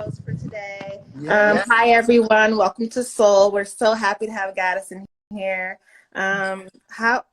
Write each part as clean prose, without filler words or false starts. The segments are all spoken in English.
host for today. Yes. Hi, everyone. Welcome to Soul. We're so happy to have Gattison here. How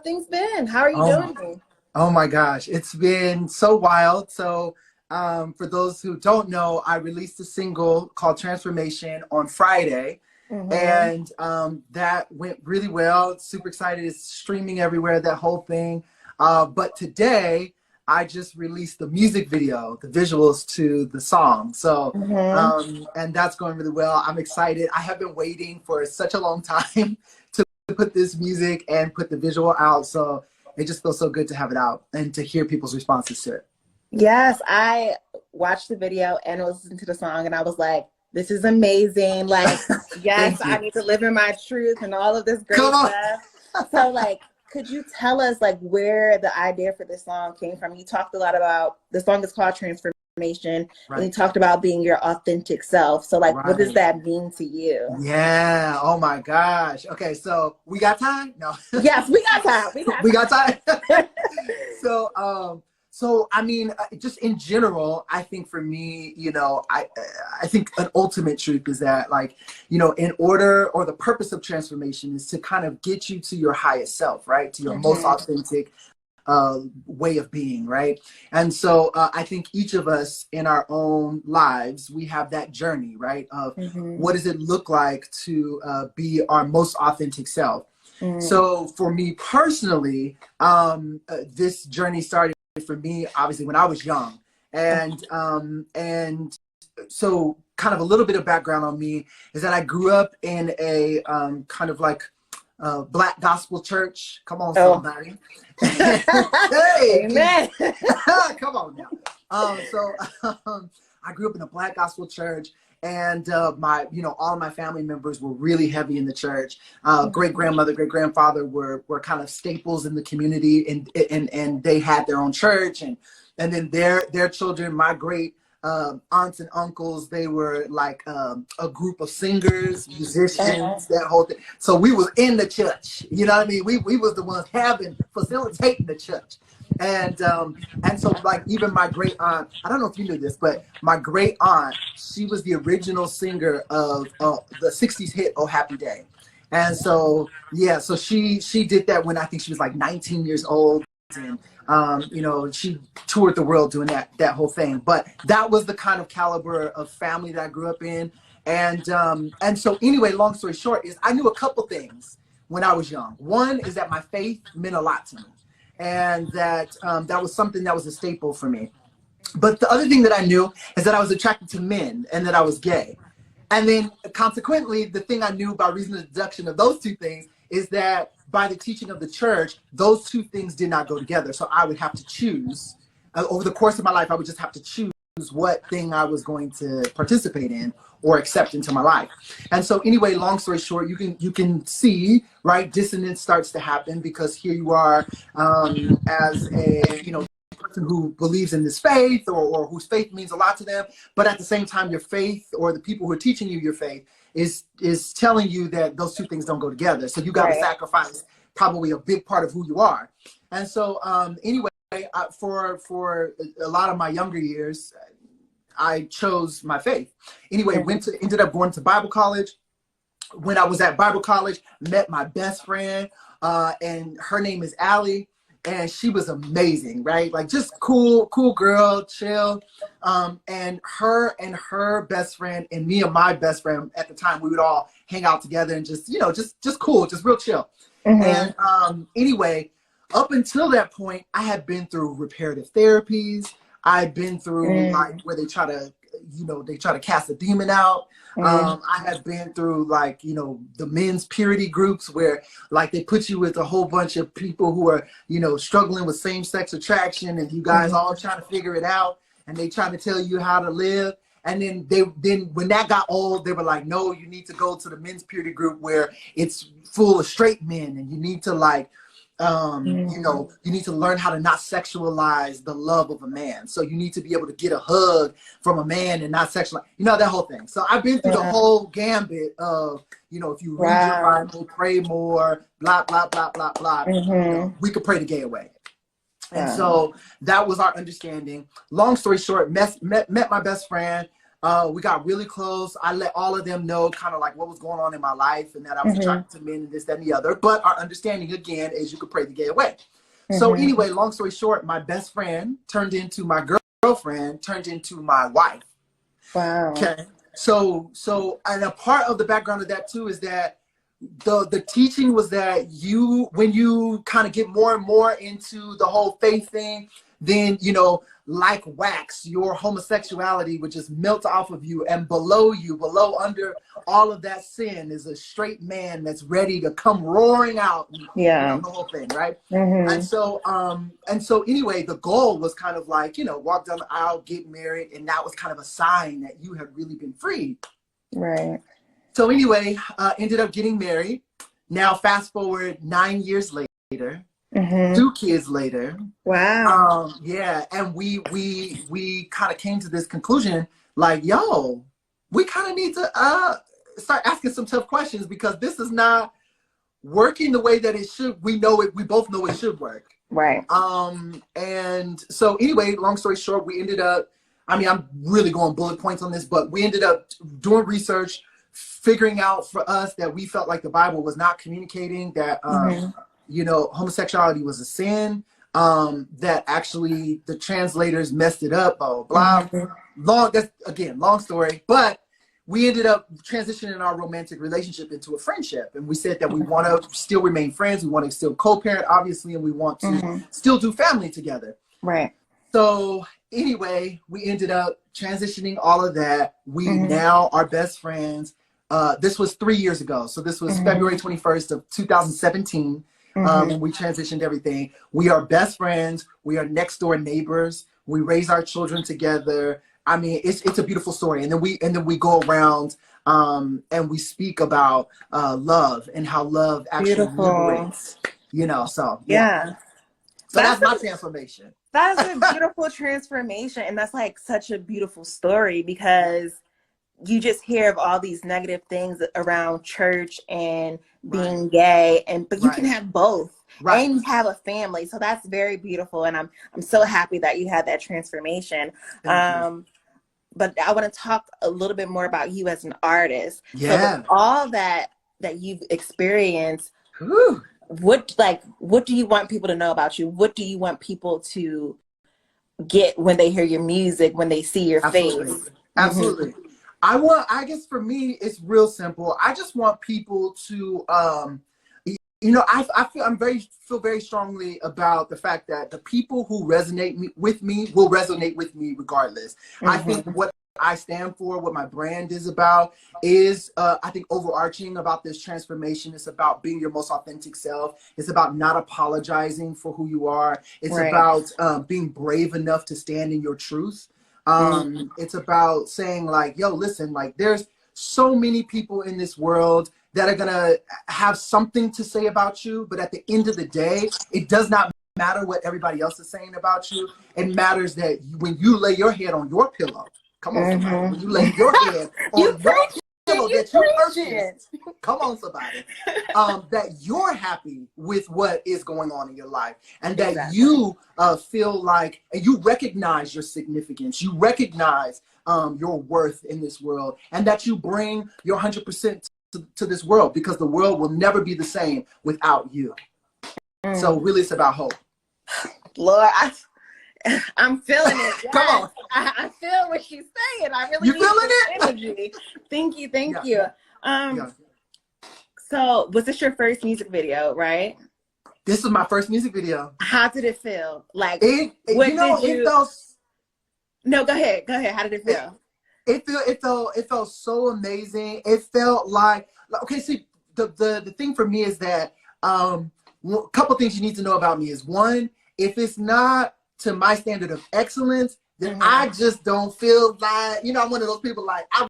things been? How are you doing? Oh my gosh, it's been so wild. So for those who don't know, I released a single called Transformation on Friday. And that went really well. Super excited. It's streaming everywhere, that whole thing. But today, I just released the music video, the visuals to the song. So, and that's going really well. I'm excited. I have been waiting for such a long time to put this music and put the visual out. So it just feels so good to have it out and to hear people's responses to it. Yes, I watched the video and listened to the song and I was like, this is amazing. Like, yes, I need to live in my truth and all of this great stuff. So like, could you tell us like where the idea for this song came from? You talked a lot about, the song is called Transformation, and you talked about being your authentic self. So like, what does that mean to you? Yeah. Oh my gosh. Okay. So we got time? No. Yes, we got time. We got time. So, I mean, just in general, I think for me, you know, I think an ultimate truth is that, like, you know, in order, or the purpose of transformation is to kind of get you to your highest self, right? To your most authentic way of being, right? And so I think each of us in our own lives, we have that journey, right? Of what does it look like to be our most authentic self? So for me personally, this journey started for me, obviously, when I was young. And so kind of a little bit of background on me is that I grew up in a kind of like Black gospel church. Come on, somebody. Hey, amen. Come on now. I grew up in a Black gospel church. And all of my family members were really heavy in the church. Great grandmother, great grandfather were kind of staples in the community, and they had their own church, and then their children, my great aunts and uncles, they were like a group of singers, musicians, that whole thing. So we was in the church, you know what I mean? We was the ones facilitating the church. And so like even my great aunt, I don't know if you knew this, but my great aunt, she was the original singer of the 60s hit Oh Happy Day. And so yeah, so she did that when I think she was like 19 years old, and you know, she toured the world doing that whole thing. But that was the kind of caliber of family that I grew up in. And so anyway, long story short is I knew a couple things when I was young. One is that my faith meant a lot to me. And that was something that was a staple for me. But the other thing that I knew is that I was attracted to men and that I was gay. And then consequently, the thing I knew by reason of deduction of those two things is that by the teaching of the church, those two things did not go together. So I would have to choose, over the course of my life, I would just have to choose what thing I was going to participate in or accept into my life. And so anyway, long story short, you can see, right, dissonance starts to happen, because here you are as a, you know, person who believes in this faith, or whose faith means a lot to them, but at the same time your faith, or the people who are teaching you your faith, is telling you that those two things don't go together. So you got to sacrifice probably a big part of who you are. And so anyway, for a lot of my younger years, I chose my faith. Anyway, ended up going to Bible college. When I was at Bible college, met my best friend, and her name is Allie, and she was amazing, right? Like just cool girl, chill. And her best friend and me and my best friend at the time, we would all hang out together and just, you know, just cool, just real chill. And anyway, up until that point, I had been through reparative therapies. I've been through like where they try to cast a demon out. I have been through like, you know, the men's purity groups where like they put you with a whole bunch of people who are, you know, struggling with same-sex attraction, and you guys all trying to figure it out, and they trying to tell you how to live. And then when that got old, they were like, no, you need to go to the men's purity group where it's full of straight men, and you need to like, you know, you need to learn how to not sexualize the love of a man. So you need to be able to get a hug from a man and not sexualize, you know, that whole thing. So I've been through the whole gambit of, you know, if you read your Bible, pray more, blah, blah, blah, blah, blah, you know, we could pray the gay away. And so that was our understanding. Long story short, met my best friend. We got really close. I let all of them know kind of like what was going on in my life and that I was attracted to men and this, that, and the other. But our understanding, again, is you could pray the gay away. So anyway, long story short, my best friend turned into my girlfriend, turned into my wife. Wow. Okay. So, and a part of the background of that too is that the teaching was that when you kind of get more and more into the whole faith thing, then, you know, like wax, your homosexuality would just melt off of you, and below under all of that sin is a straight man that's ready to come roaring out. And, yeah. You know, the whole thing, right? And so anyway, the goal was kind of like, you know, walk down the aisle, get married, and that was kind of a sign that you had really been freed. Right. So anyway, ended up getting married. Now fast forward 9 years later. 2 kids later. Wow. Yeah, and we kind of came to this conclusion, like, yo, we kind of need to start asking some tough questions, because this is not working the way that it should. We both know it should work. Right. And so anyway, long story short, we ended up, I mean, I'm really going bullet points on this, but we ended up doing research, figuring out for us that we felt like the Bible was not communicating that you know, homosexuality was a sin, that actually the translators messed it up, blah, blah, blah. That's, again, long story. But we ended up transitioning our romantic relationship into a friendship. And we said that we want to still remain friends. We want to still co-parent, obviously, and we want to still do family together. Right. So anyway, we ended up transitioning all of that. We now are best friends. This was 3 years ago. So this was February 21st of 2017. When we transitioned everything. We are best friends. We are next door neighbors. We raise our children together. I mean, it's a beautiful story. And then we go around and we speak about love and how love actually liberates. You know, so yeah. So that's my transformation. That's a beautiful transformation, and that's like such a beautiful story, because you just hear of all these negative things around church and being gay, but you can have both, and you have a family. So that's very beautiful, and I'm so happy that you had that transformation. But I want to talk a little bit more about you as an artist. So all that you've experienced, what do you want people to know about you? What do you want people to get when they hear your music, when they see your face? Absolutely. I guess for me, it's real simple. I just want people to, you know, I feel very strongly about the fact that the people who resonate with me will resonate with me regardless. I think what I stand for, what my brand is about, is I think overarching about this transformation. It's about being your most authentic self. It's about not apologizing for who you are. It's about being brave enough to stand in your truth. It's about saying, like, yo, listen, like, there's so many people in this world that are gonna have something to say about you, but at the end of the day, it does not matter what everybody else is saying about you. It matters that when you lay your head on your pillow, come on, somebody, when you lay your head on your pillow that you purchased, come on, somebody, that you're happy with what is going on in your life, and that you feel like, and you recognize your significance, you recognize your worth in this world, and that you bring your 100% to this world, because the world will never be the same without you. So really, it's about hope. Lord, I'm feeling it. Yes. Come on. I feel what she's saying. I really You feeling it? Energy. Thank you. So was this your first music video, right? This was my first music video. How did it feel? Like, it felt. No, go ahead. How did it feel? It felt so amazing. It felt like, okay, see, the thing for me is that a couple things you need to know about me is, one, if it's not to my standard of excellence, then I just don't feel like, you know, I'm one of those people, like, I'd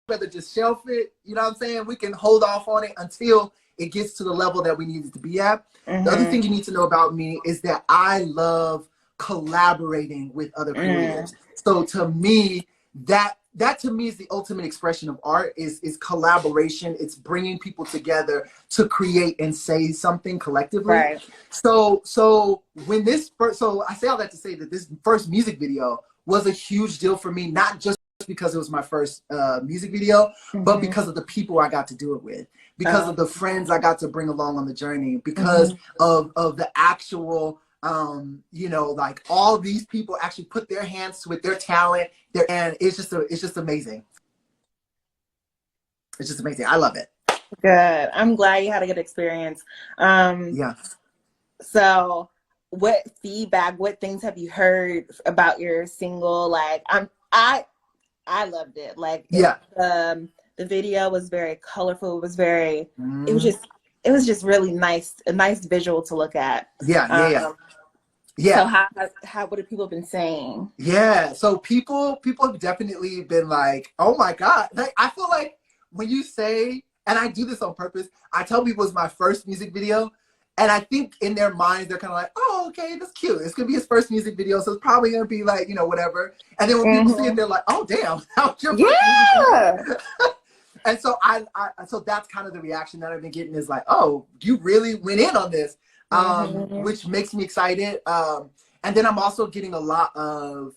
rather just shelf it, you know what I'm saying? We can hold off on it until it gets to the level that we need it to be at. The other thing you need to know about me is that I love collaborating with other creators. So to me, that to me is the ultimate expression of art, is collaboration. It's bringing people together to create and say something collectively. Right. So when I say all that to say that this first music video was a huge deal for me, not just because it was my first music video, but because of the people I got to do it with, because of the friends I got to bring along on the journey, because of the actual, you know, like all these people actually put their hands to it, their talent, and it's just amazing. It's just amazing. I love it. Good. I'm glad you had a good experience. Yeah. So what feedback, what things have you heard about your single? Like I loved it. Like the video was very colorful. It was very it was just really nice, a nice visual to look at. Yeah. So how what have people been saying? Yeah. So people have definitely been like, oh my God. Like, I feel like when you say, and I do this on purpose, I tell people it's my first music video. And I think in their minds, they're kind of like, oh, okay, that's cute. It's going to be his first music video. So it's probably going to be like, you know, whatever. And then when people see it, they're like, oh, damn. That was your first music video. And so so that's kind of the reaction that I've been getting is like, oh, you really went in on this, which makes me excited. And then I'm also getting a lot of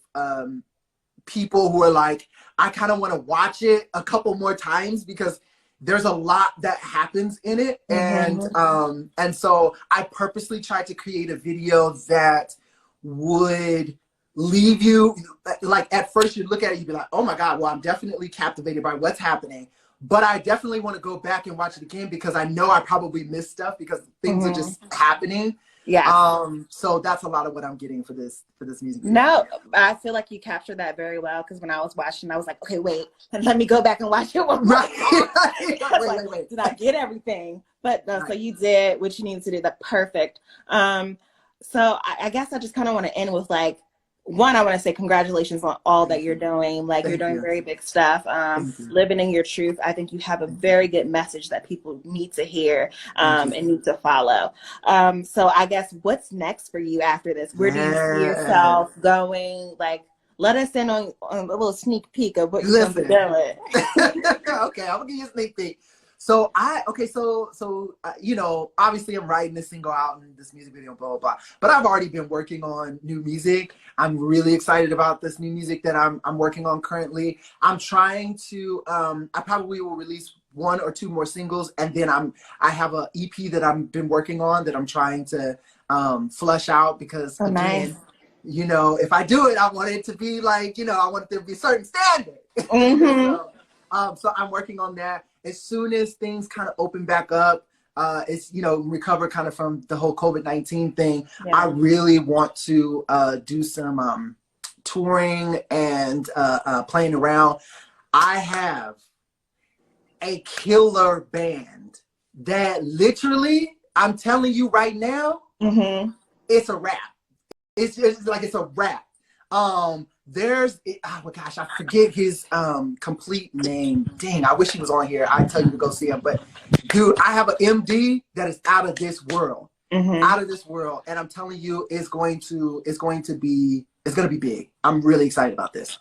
people who are like, I kind of want to watch it a couple more times because there's a lot that happens in it. And so I purposely tried to create a video that would leave you, like at first you look at it, you'd be like, oh my God, well, I'm definitely captivated by what's happening. But I definitely want to go back and watch it again because I know I probably missed stuff because things are just happening. Yeah. So that's a lot of what I'm getting for this music video. No, I feel like you captured that very well because when I was watching, I was like, okay, wait, let me go back and watch it one more time. Wait. Did I get everything? But no, so you did what you needed to do. That's perfect. So I guess I just kind of want to end with like, one, I want to say congratulations on all that you're doing. Like you're doing very big stuff. Living in your truth. I think you have a very good message that people need to hear and need to follow. So I guess what's next for you after this? Where do you see yourself going? Like, let us in on a little sneak peek of what you're going to be doing. Okay, I'm gonna give you a sneak peek. So you know, obviously I'm writing this single out and this music video, blah, blah, blah. But I've already been working on new music. I'm really excited about this new music that I'm working on currently. I'm trying to, I probably will release 1 or 2 more singles. And then I have an EP that I've been working on that I'm trying to flush out because again, you know, if I do it, I want it to be like, you know, I want there to be a certain standard. So I'm working on that. As soon as things kind of open back up, it's, you know, recover kind of from the whole COVID-19 thing, I really want to do some touring and playing around. I have a killer band that literally, I'm telling you right now, it's a wrap. It's just like it's a wrap. There's, oh my gosh, I forget his complete name. Dang, I wish he was on here. I'd tell you to go see him. But dude, I have an MD that is out of this world. Out of this world. And I'm telling you, it's going to be big. I'm really excited about this.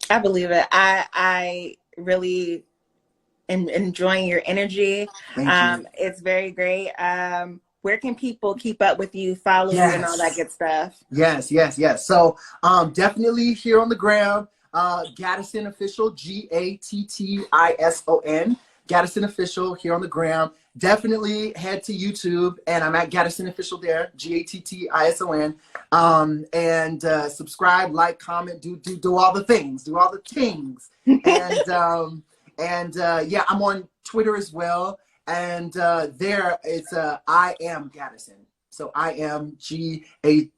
I believe it. I really am enjoying your energy. Thank you. It's very great. Where can people keep up with you, follow you, and all that good stuff? Yes. So definitely here on the gram, Gattison Official, Gattison. Gattison Official here on the gram. Definitely head to YouTube, and I'm at Gattison Official there, Gattison. And subscribe, like, comment, do all the things, And yeah, I'm on Twitter as well. And there it's I am Gattison. So I am Gattison.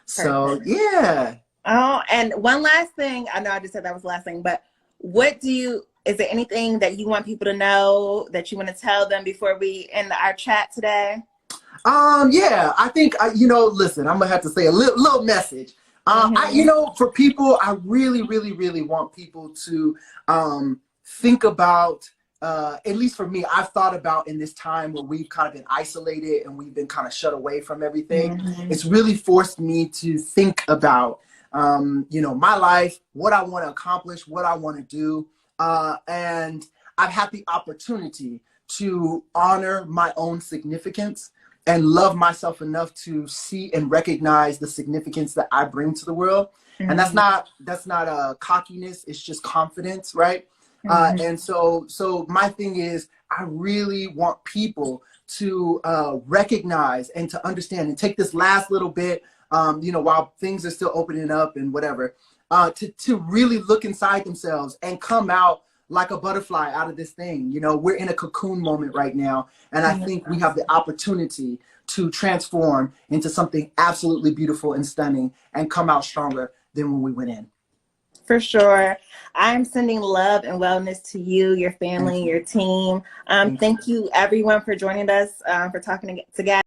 So yeah. Oh, and one last thing. I know I just said that was the last thing, but is there anything that you want people to know that you want to tell them before we end our chat today? Yeah, I think you know, listen, I'm gonna have to say a little message. You know, for people, I really want people to think about, at least for me, I've thought about in this time where we've kind of been isolated and we've been kind of shut away from everything. It's really forced me to think about, you know, my life, what I want to accomplish, what I want to do. And I've had the opportunity to honor my own significance and love myself enough to see and recognize the significance that I bring to the world. And that's not a cockiness, it's just confidence, right? And so my thing is, I really want people to recognize and to understand and take this last little bit, you know, while things are still opening up and whatever, to really look inside themselves and come out like a butterfly out of this thing. You know, we're in a cocoon moment right now. And I think we have the opportunity to transform into something absolutely beautiful and stunning and come out stronger than when we went in. For sure. I'm sending love and wellness to you, your family, your team. Thank you everyone for joining us, for talking together.